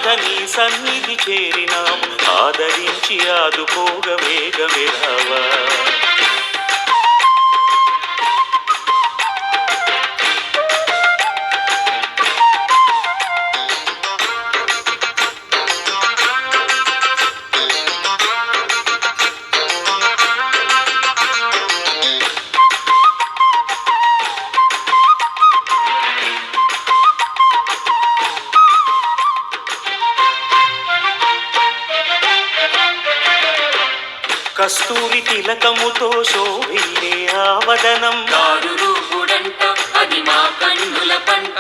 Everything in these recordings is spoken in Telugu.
జగన్నాథ నీ సన్నిధి చేరినాము ఆదరించి ఆదుకోగ వేగమే రావా. కస్తూరి తిలకముతో శోభిల్లే ఆవదనం అది మా కన్నుల పంట.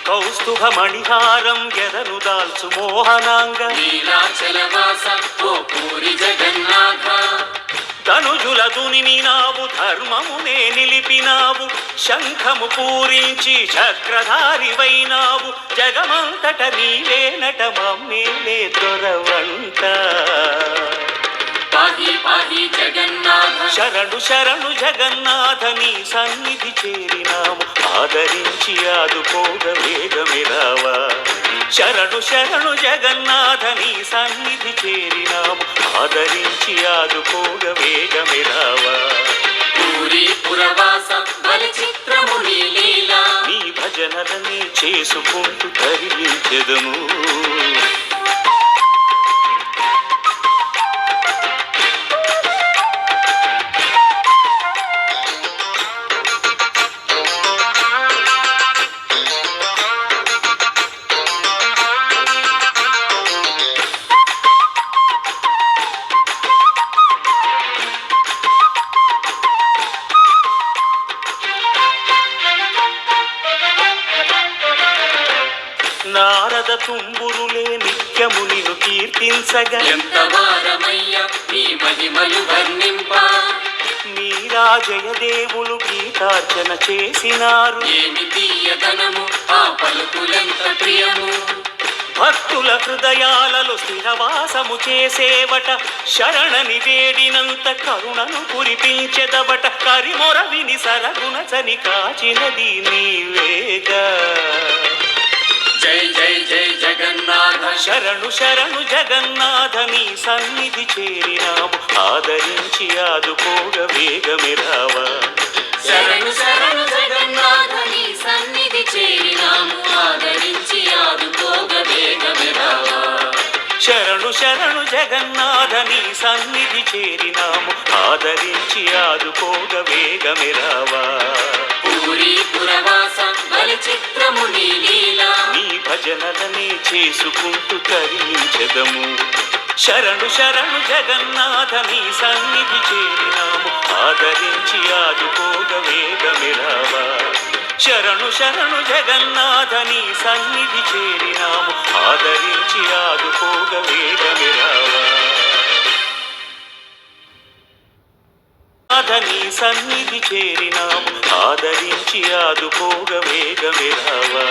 కౌస్తుభ మణిహారం ఎదను దాల్చు మోహనాంగ నీలాచలవాస ఓ పూరి జగన్నాథ. ధనుజుల దునిమినావు ధర్మమునే నిలిపినావు శంఖము పూరించి చక్రధారివైనావు జగమంతట నీవేనట మమ్మేలే దొరవంట. పాహి పాహి జగన్నాథ శరణు శరణు జగన్నాథ నీ సన్నిధి చేరినాము ఆదరించి ఆదుకోగ వేగమే రావా. శరణు శరణు జగన్నాథ నీ సన్నిధి చేరినాము ఆదరించి ఆదుకోగ వేగమే రావా. పూరి పురవాస బలి చిత్రము నీ లీలా. నీ భజనలని చేసుకుంటూ తరించెదము. నారద తుంబురులే నిత్యము నిన్ను కీర్తించగా ఎంత వారమయ్య నీ మహిమలు వర్ణింప. మీరా జయదేవులు గీతార్చన చేసినారు ఏమి తీయదనము ఆ పలుకులెంత ప్రియము. భక్తుల హృదయాలలో స్థిరవాసము చేసేవట శరణని వేడినంత కరుణను కురిపించెదవట. కరిమొర విని సరగుణచని కాచినది నీవేగా. జై జై జై జగన్నాథ శరణు శరణు జగన్నాథ నీ సన్నిధి చేరినాము ఆదరించి ఆదుకోగ వేగమే రావా. శరణు శరణు జగన్నాథ నీ సన్నిధి చేరినాము ఆదరించి ఆదుకోగ వేగమే రావా. శరణు శరణు జగన్నాథ నీ సన్నిధి చేరినాము ఆదరించి ఆదుకోగ వేగమే రావా. పూరి పురవాస బలి చిత్రము నీ లీలా. నీ భజనలని చేసుకుంటూ తరించెదము. శరణు శరణు జగన్నాథ నీ సన్నిధి చేరినాము ఆదరించి ఆదుకోగ వేగమే రావా. శరణు శరణు జగన్నాథ నీ సన్నిధి చేరినాము ఆదరించి ఆదుకోగ వేగమే రావా. నీ సన్నిధి చేరినాము ఆదరించి ఆదుకోగ వేగమే రావా.